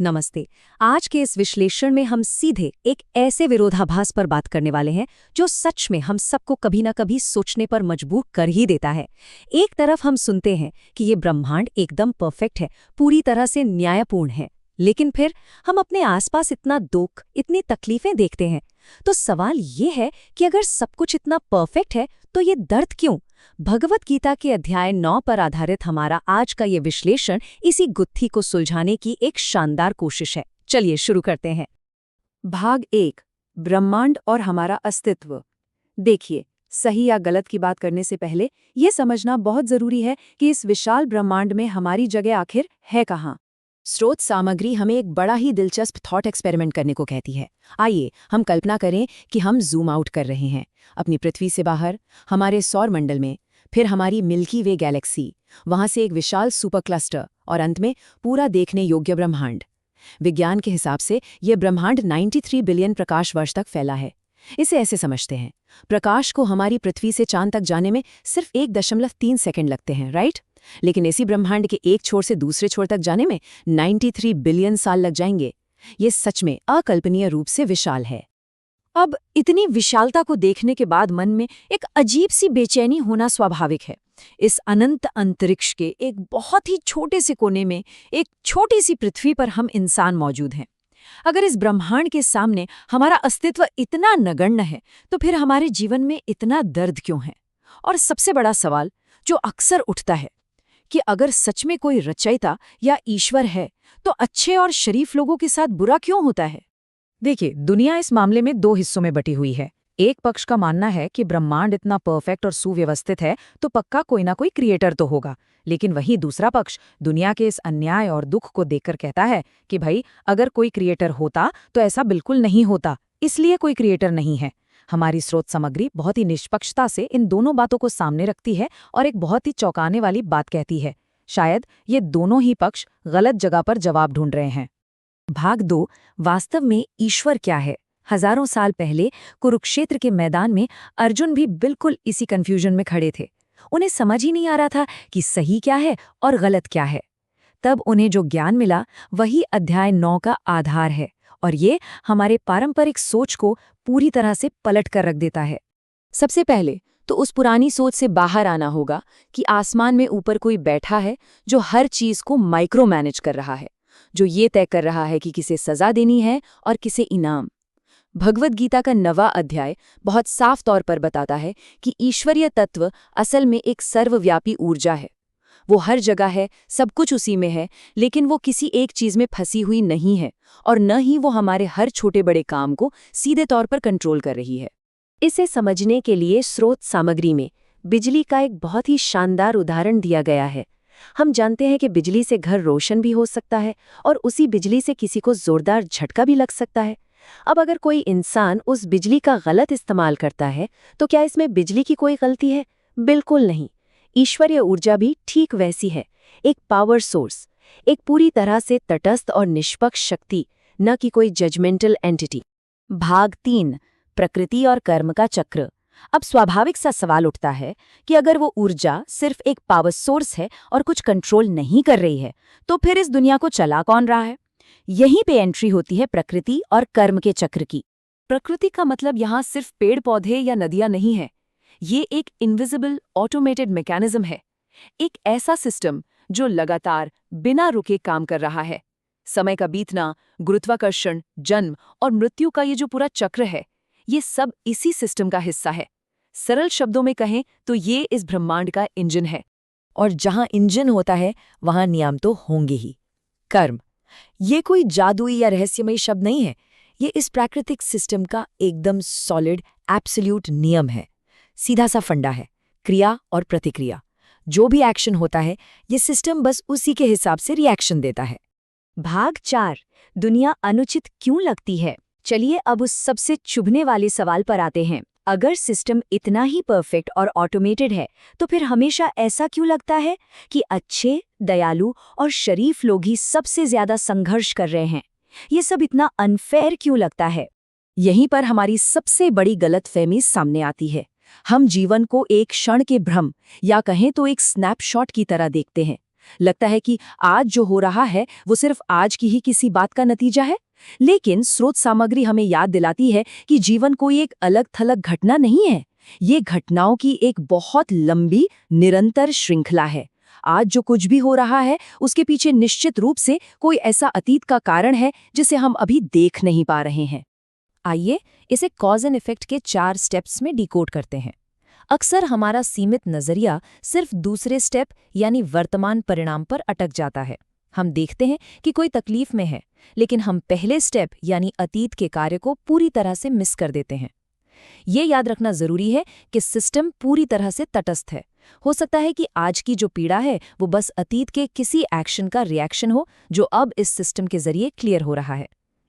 नमस्ते। आज के इस विश्लेषण में हम सीधे एक ऐसे विरोधाभास पर बात करने वाले हैं जो सच में हम सबको कभी न कभी सोचने पर मजबूर कर ही देता है। एक तरफ हम सुनते हैं कि ये ब्रह्मांड एकदम परफेक्ट है, पूरी तरह से न्यायपूर्ण है, लेकिन फिर हम अपने आसपास इतना दुख, इतनी तकलीफें देखते हैं। तो सवाल ये है कि अगर सब कुछ इतना परफेक्ट है तो ये दर्द क्यों? भगवत गीता के अध्याय 9 पर आधारित हमारा आज का ये विश्लेषण इसी गुत्थी को सुलझाने की एक शानदार कोशिश है। चलिए शुरू करते हैं। भाग 1, ब्रह्मांड और हमारा अस्तित्व। देखिए, सही या गलत की बात करने से पहले ये समझना बहुत जरूरी है कि इस विशाल ब्रह्मांड में हमारी जगह आखिर है कहाँ। स्रोत सामग्री हमें एक बड़ा ही दिलचस्प थॉट एक्सपेरिमेंट करने को कहती है। आइए हम कल्पना करें कि हम जूम आउट कर रहे हैं अपनी पृथ्वी से बाहर, हमारे सौर मंडल में, फिर हमारी मिल्की वे गैलेक्सी, वहां से एक विशाल सुपर क्लस्टर और अंत में पूरा देखने योग्य ब्रह्मांड। विज्ञान के हिसाब से यह ब्रह्मांड 93 बिलियन प्रकाश वर्ष तक फैला है। इसे ऐसे समझते हैं, प्रकाश को हमारी पृथ्वी से चांद तक जाने में सिर्फ 1.3 सेकंड लगते हैं, राइट? लेकिन इसी ब्रह्मांड के एक छोर से दूसरे छोर तक जाने में 93 बिलियन साल लग जाएंगे। ये सच में अकल्पनीय रूप से विशाल है। अब इतनी विशालता को देखने के बाद मन में एक अजीब सी बेचैनी होना स्वाभाविक है। इस अनंत अंतरिक्ष के एक बहुत ही छोटे से कोने में, एक छोटी सी पृथ्वी पर हम इंसान मौजूद हैं। अगर इस ब्रह्मांड के सामने हमारा अस्तित्व इतना नगण्य है, तो फिर हमारे जीवन में इतना दर्द क्यों है? और सबसे बड़ा सवाल जो अक्सर उठता है कि अगर सच में कोई रचयिता या ईश्वर है, तो अच्छे और शरीफ लोगों के साथ बुरा क्यों होता है? देखिए, दुनिया इस मामले में 2 हिस्सों में बटी हुई है। एक पक्ष का मानना है कि ब्रह्मांड इतना परफेक्ट और सुव्यवस्थित है तो पक्का कोई ना कोई क्रिएटर तो होगा। लेकिन वही दूसरा पक्ष दुनिया के इस अन्याय और दुख को देखकर कहता है कि भाई, अगर कोई क्रिएटर होता तो ऐसा बिल्कुल नहीं होता, इसलिए कोई क्रिएटर नहीं है। हमारी स्रोत सामग्री बहुत ही निष्पक्षता से इन दोनों बातों को सामने रखती है और एक बहुत ही चौंकाने वाली बात कहती है, शायद ये दोनों ही पक्ष गलत जगह पर जवाब ढूंढ रहे हैं। भाग 2, वास्तव में ईश्वर क्या है? हजारों साल पहले कुरुक्षेत्र के मैदान में अर्जुन भी बिल्कुल इसी कंफ्यूजन में खड़े थे। उन्हें समझ ही नहीं आ रहा था कि सही क्या है और गलत क्या है। तब उन्हें जो ज्ञान मिला वही अध्याय 9 का आधार है, और ये हमारे पारंपरिक सोच को पूरी तरह से पलट कर रख देता है। सबसे पहले तो उस पुरानी सोच से बाहर आना होगा कि आसमान में ऊपर कोई बैठा है जो हर चीज को माइक्रो मैनेज कर रहा है, जो ये तय कर रहा है कि किसे सजा देनी है और किसे इनाम। भगवत गीता का 9वां अध्याय बहुत साफ तौर पर बताता है कि ईश्वरीय तत्व असल में एक सर्वव्यापी ऊर्जा है। वो हर जगह है, सब कुछ उसी में है, लेकिन वो किसी एक चीज में फंसी हुई नहीं है, और न ही वो हमारे हर छोटे बड़े काम को सीधे तौर पर कंट्रोल कर रही है। इसे समझने के लिए स्रोत सामग्री में बिजली का एक बहुत ही शानदार उदाहरण दिया गया है। हम जानते हैं कि बिजली से घर रोशन भी हो सकता है और उसी बिजली से किसी को जोरदार झटका भी लग सकता है। अब अगर कोई इंसान उस बिजली का गलत इस्तेमाल करता है तो क्या इसमें बिजली की कोई गलती है? बिल्कुल नहीं। ईश्वरीय ऊर्जा भी ठीक वैसी है, एक पावर सोर्स, एक पूरी तरह से तटस्थ और निष्पक्ष शक्ति, न कि कोई जजमेंटल एंटिटी। भाग 3, प्रकृति और कर्म का चक्र। अब स्वाभाविक सा सवाल उठता है कि अगर वो ऊर्जा सिर्फ एक पावर सोर्स है और कुछ कंट्रोल नहीं कर रही है, तो फिर इस दुनिया को चला कौन रहा है? यहीं पे एंट्री होती है प्रकृति और कर्म के चक्र की। प्रकृति का मतलब यहाँ सिर्फ पेड़ पौधे या नदियां नहीं है। ये एक इनविजिबल ऑटोमेटेड मैकेनिज्म है, एक ऐसा सिस्टम जो लगातार बिना रुके काम कर रहा है। समय का बीतना, गुरुत्वाकर्षण, जन्म और मृत्यु का ये जो पूरा चक्र है, ये सब इसी सिस्टम का हिस्सा है। सरल शब्दों में कहें तो ये इस ब्रह्मांड का इंजन है, और जहां इंजन होता है वहां नियम तो होंगे ही। कर्म, ये कोई जादुई या रहस्यमयी शब्द नहीं है, ये इस प्राकृतिक सिस्टम का एकदम सॉलिड एब्सोल्यूट नियम है। सीधा सा फंडा है, क्रिया और प्रतिक्रिया। जो भी एक्शन होता है, ये सिस्टम बस उसी के हिसाब से रिएक्शन देता है। भाग 4, दुनिया अनुचित क्यों लगती है? चलिए अब उस सबसे चुभने वाले सवाल पर आते हैं। अगर सिस्टम इतना ही परफेक्ट और ऑटोमेटेड है, तो फिर हमेशा ऐसा क्यों लगता है कि अच्छे, दयालु और शरीफ लोग ही सबसे ज्यादा संघर्ष कर रहे हैं? ये सब इतना अनफेयर क्यों लगता है? यहीं पर हमारी सबसे बड़ी गलतफहमी सामने आती है। हम जीवन को एक क्षण के भ्रम या कहें तो एक स्नैपशॉट की तरह देखते हैं। लगता है कि आज जो हो रहा है वो सिर्फ आज की ही किसी बात का नतीजा है। लेकिन स्रोत सामग्री हमें याद दिलाती है कि जीवन कोई एक अलग थलग घटना नहीं है। ये घटनाओं की एक बहुत लंबी निरंतर श्रृंखला है। आज जो कुछ भी हो रहा है उसके पीछे निश्चित रूप से कोई ऐसा अतीत का कारण है जिसे हम अभी देख नहीं पा रहे हैं। आइए इसे कॉज एंड इफेक्ट के 4 स्टेप्स में डिकोड करते हैं। अक्सर हमारा सीमित नजरिया सिर्फ दूसरे स्टेप यानी वर्तमान परिणाम पर अटक जाता है। हम देखते हैं कि कोई तकलीफ में है, लेकिन हम पहले स्टेप यानी अतीत के कार्य को पूरी तरह से मिस कर देते हैं। ये याद रखना जरूरी है कि सिस्टम पूरी तरह से तटस्थ है। हो सकता है कि आज की जो पीड़ा है वो बस अतीत के किसी एक्शन का रिएक्शन हो जो अब इस सिस्टम के जरिए क्लियर हो रहा है।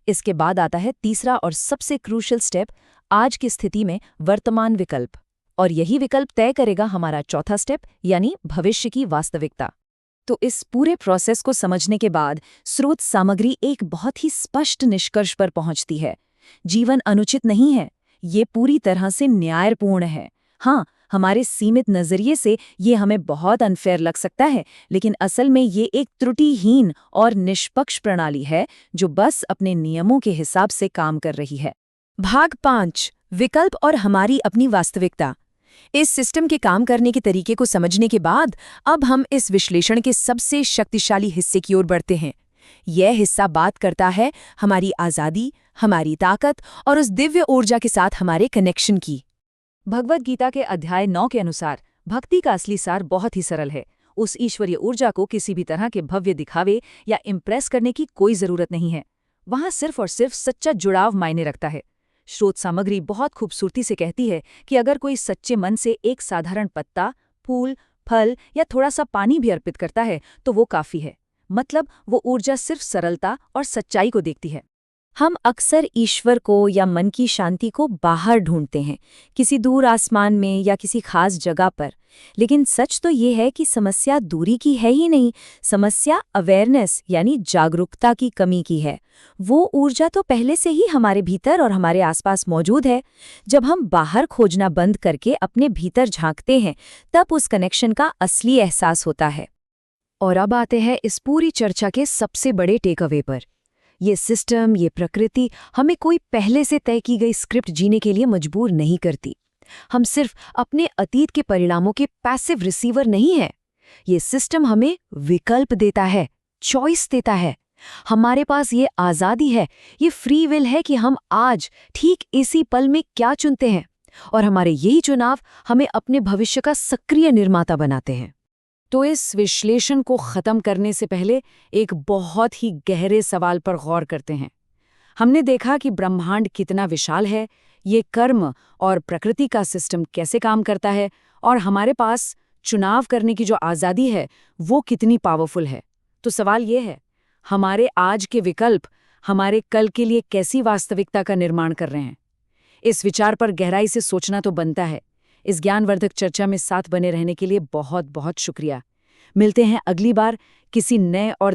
इसके बाद आता है तीसरा और सबसे क्रूशियल स्टेप, आज की स्थिति में वर्तमान विकल्प, और यही विकल्प तय करेगा हमारा चौथा स्टेप यानी भविष्य की वास्तविकता। तो इस पूरे प्रोसेस को समझने के बाद स्रोत सामग्री एक बहुत ही स्पष्ट निष्कर्ष पर पहुंचती है। जीवन अनुचित नहीं है, ये पूरी तरह से न्यायपूर्ण है। हाँ, हमारे सीमित नजरिए से ये हमें बहुत अनफेयर लग सकता है, लेकिन असल में ये एक त्रुटिहीन और निष्पक्ष प्रणाली है जो बस अपने नियमों के हिसाब से काम कर रही है। भाग 5, विकल्प और हमारी अपनी वास्तविकता। इस सिस्टम के काम करने के तरीके को समझने के बाद अब हम इस विश्लेषण के सबसे शक्तिशाली हिस्से की ओर बढ़ते हैं। यह हिस्सा बात करता है हमारी आज़ादी, हमारी ताकत और उस दिव्य ऊर्जा के साथ हमारे कनेक्शन की। भगवद गीता के अध्याय 9 के अनुसार भक्ति का असली सार बहुत ही सरल है। उस ईश्वरीय ऊर्जा को किसी भी तरह के भव्य दिखावे या इम्प्रेस करने की कोई जरूरत नहीं है। वहाँ सिर्फ और सिर्फ सच्चा जुड़ाव मायने रखता है। स्रोत सामग्री बहुत खूबसूरती से कहती है कि अगर कोई सच्चे मन से एक साधारण पत्ता, फूल, फल या थोड़ा सा पानी भी अर्पित करता है तो वो काफी है। मतलब वो ऊर्जा सिर्फ सरलता और सच्चाई को देखती है। हम अक्सर ईश्वर को या मन की शांति को बाहर ढूंढते हैं, किसी दूर आसमान में या किसी खास जगह पर। लेकिन सच तो ये है कि समस्या दूरी की है ही नहीं, समस्या अवेयरनेस यानी जागरूकता की कमी की है। वो ऊर्जा तो पहले से ही हमारे भीतर और हमारे आसपास मौजूद है। जब हम बाहर खोजना बंद करके अपने भीतर झांकते हैं, तब उस कनेक्शन का असली एहसास होता है। और अब आते हैं इस पूरी चर्चा के सबसे बड़े टेकअवे पर। ये सिस्टम, ये प्रकृति हमें कोई पहले से तय की गई स्क्रिप्ट जीने के लिए मजबूर नहीं करती। हम सिर्फ अपने अतीत के परिणामों के पैसिव रिसीवर नहीं हैं। ये सिस्टम हमें विकल्प देता है, चॉइस देता है। हमारे पास ये आज़ादी है, ये फ्री विल है कि हम आज ठीक इसी पल में क्या चुनते हैं, और हमारे यही चुनाव हमें अपने भविष्य का सक्रिय निर्माता बनाते हैं। तो इस विश्लेषण को खत्म करने से पहले एक बहुत ही गहरे सवाल पर गौर करते हैं। हमने देखा कि ब्रह्मांड कितना विशाल है, ये कर्म और प्रकृति का सिस्टम कैसे काम करता है, और हमारे पास चुनाव करने की जो आज़ादी है वो कितनी पावरफुल है। तो सवाल ये है, हमारे आज के विकल्प हमारे कल के लिए कैसी वास्तविकता का निर्माण कर रहे हैं? इस विचार पर गहराई से सोचना तो बनता है। इस ज्ञानवर्धक चर्चा में साथ बने रहने के लिए बहुत बहुत शुक्रिया। मिलते हैं अगली बार किसी नए और